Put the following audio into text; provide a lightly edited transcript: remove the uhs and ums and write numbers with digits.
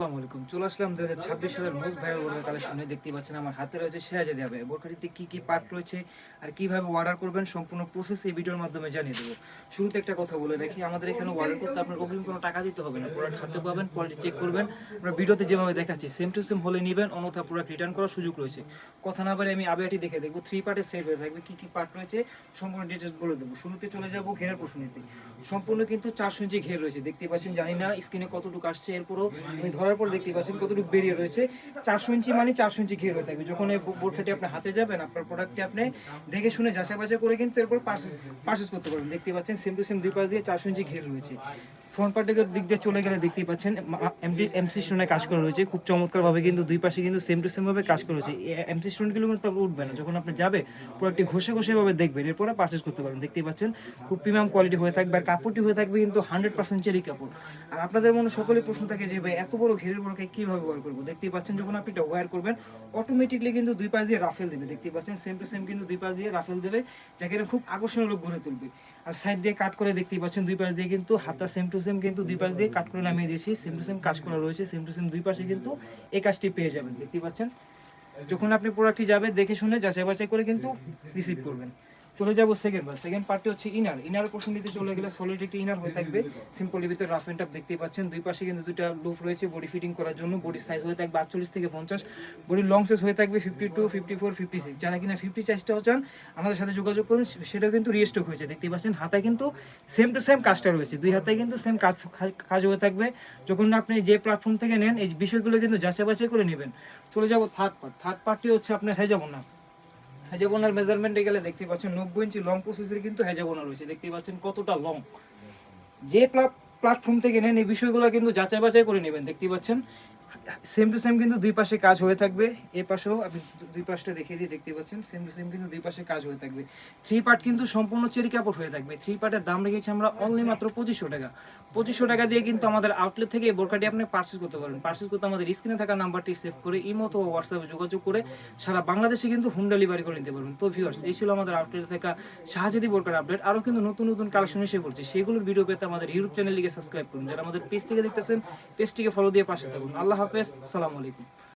আসসালামু আলাইকুম। চলে আসলাম 2026 সালের মোস্ট ভাইরাল বোরকা কালেকশনে। দেখতে পাচ্ছেন আমার হাতে রয়েছে শেহজাদি আবায়া। বোরকাটিতে কি কি পার্ট রয়েছে আর কিভাবে অর্ডার করবেন সম্পূর্ণ প্রসেস এই ভিডিওর মাধ্যমে জানিয়ে দেবো। শুরুতে একটা কথা বলে রাখি, আমাদের এখানে অর্ডার করতে আপনার অগ্রিম কোনো টাকা দিতে হবে না। প্রোডাক্ট হাতে পাবেন, কোয়ালিটি চেক করবেন, আমরা ভিডিওতে যেভাবে দেখাচ্ছি সেম টু সেম হলে নেবেন, অন্যথা প্রোডাক্ট রিটার্ন করার সুযোগ রয়েছে। কথা না বলে আমি আবায়াটি দেখে দেখবো, 3 পার্টে সেট হয়ে থাকবে, কি কি পার্ট রয়েছে সম্পূর্ণ ডিটেলস বলে দেবো। শুরুতে চলে যাবো ঘেরের প্রশ্ন নিতে। সম্পূর্ণ কিন্তু 400 ইঞ্চি ঘের রয়েছে, দেখতে পাচ্ছেন। জানি না স্ক্রিনে কতটুকু আসছে, এরপরও আমি ধরার পর দেখতে পাচ্ছেন কতটুকু বেরিয়ে রয়েছে। 400 ইঞ্চি মানে 400 ইঞ্চি ঘের হয়ে থাকবে। যখন এই বোরখাটি আপনার হাতে যাবেন, আপনার প্রোডাক্টটি আপনি দেখে শুনে যাচাই বাছাই করে কিন্তু এরপর পারচেজ করতে পারবেন। দেখতে পাচ্ছেন সেম টু সেম দুই পাশ দিয়ে 400 ইঞ্চি ঘের রয়েছে। ফ্রন্ট পার্টের দিক দিয়ে চলে গেলে দেখতেই পাচ্ছেন এমসি স্টোনে কাজ করা রয়েছে, খুব চমৎকারভাবে কিন্তু দুই পাশে কিন্তু সেম টু সেম ভাবে কাজ করা রয়েছে। এমসি স্টোনগুলো কিন্তু উঠবে না, যখন আপনি যাবে প্রোডাক্টটি ঘষে ঘষে ভাবে দেখবেন, এরপরে পারচেজ করতে পারবেন। দেখতেই পাচ্ছেন খুব প্রিমিয়াম কোয়ালিটি হয়ে থাকবে, আর কাপড়টি হয়ে থাকবে কিন্তু 100% চেরি কাপড়। আর আপনাদের মনে সকলেই প্রশ্ন থাকে যে ভাই এত বড় ঘেরের বোরকা কিভাবে ওয়্যার করবো। দেখতেই পাচ্ছেন যখন আপনি এটা ওয়্যার করবেন অটোমেটিকলি কিন্তু দুই পাশ দিয়ে রাফেল দেবে। দেখতেই পাচ্ছেন সেম টু সেম কিন্তু দুই পাশ দিয়ে রাফেল দেবে, যাকে খুব আকর্ষণীয় লোক গড়ে তুলবে। আর সাইড দিয়ে কাট করে দেখতেই পাচ্ছেন দুই পাশ দিয়ে কিন্তু হাতটা সেম টু সেম কিন্তু দুই পাশ দিয়ে কাট করে নামিয়ে দিয়েছি, সেম টু সেম কাজ করা রয়েছে, সেম টু সেম দুই পাশে কিন্তু এই কাজটি পেয়ে যাবেন। দেখতেই পাচ্ছেন যখন আপনি প্রোডাক্টটি যাবে দেখে শুনে যাচাই বাছাই করে কিন্তু রিসিভ করবেন। চলে যাবো সেকেন্ড পার্টটি হচ্ছে ইনার পোর্শন নিতে চলে গেলে সলিড একটি ইনার হয়ে থাকবে, সিম্পলি ভিতরে রাফ এন্ড টাফ। দেখতেই পাচ্ছেন দুই পাশে কিন্তু দুইটা লুপ রয়েছে বডি ফিটিং করার জন্য। বডির সাইজ হয়ে থাকবে 48 থেকে 50, বডির লং সাইজ হয়ে থাকবে 52, 54, 56। যারা কিনা 50 সাইজটাও চান আমাদের সাথে যোগাযোগ করুন, সেটাও কিন্তু রিস্টক হয়েছে। দেখতেই পাচ্ছেন হাতায় কিন্তু সেম টু সেম কাজটা রয়েছে, দুই হাতায় কিন্তু সেম কাজ হয়ে থাকবে। যখন আপনি যে প্ল্যাটফর্ম থেকে নেন এই বিষয়গুলো কিন্তু যাচাই বাছাই করে নেবেন। চলে যাবো থার্ড পার্টটি হচ্ছে আপনার হেজাবোনার মেজারমেন্টে গেলে দেখতে পাচ্ছেন 90 ইঞ্চি লং প্রসেসের কিন্তু হেজাবোনা রয়েছে। দেখতে পাচ্ছেন কতটা লং। যে প্ল্যাটফর্ম থেকে নেন এই বিষয়গুলো কিন্তু যাচাই বাছাই করে নেবেন। দেখতে পাচ্ছেন সেম টু সেম কিন্তু দুই পাশে কাজ হয়ে থাকবে। এই পাশেও আপনি দুই পাশটা দেখিয়ে দিয়ে দেখতে পাচ্ছেন সেম টু সেম কিন্তু দুই পাশে কাজ হয়ে থাকবে। 3 পার্ট কিন্তু সম্পূর্ণ চেরি কাপড় হয়ে থাকবে। 3 পার্টের দাম রেখেছি আমরা অনলি মাত্র 2500 টাকা। 2500 টাকা দিয়ে কিন্তু আমাদের আউটলেট থেকে এই বোরকাটি আপনি পারচেজ করতে পারবেন। পারচেজ করতে আমাদের স্ক্রিনে থাকা নাম্বারটি সেভ করে ইমো অথবা হোয়াটসঅ্যাপে যোগাযোগ করে সারা বাংলাদেশে কিন্তু হোম ডেলিভারি করে নিতে পারবেন। তো ভিউয়ার্স, এই ছিল আমাদের আউটলেটে থাকা শাহজাদি বোরকার আপডেট। আরও কিন্তু নতুন নতুন কালেকশন এসে পড়ছে, সেগুলোর ভিডিও পেতে আমাদের ইউটিউব চ্যানেলটিকে সাবস্ক্রাইব করুন। যারা আমাদের পেজ থেকে দেখতেছেন পেজটিকে ফলো দিয়ে পাশে থাকুন। আল্লাহ হাফেজ, আসসালামু আলাইকুম।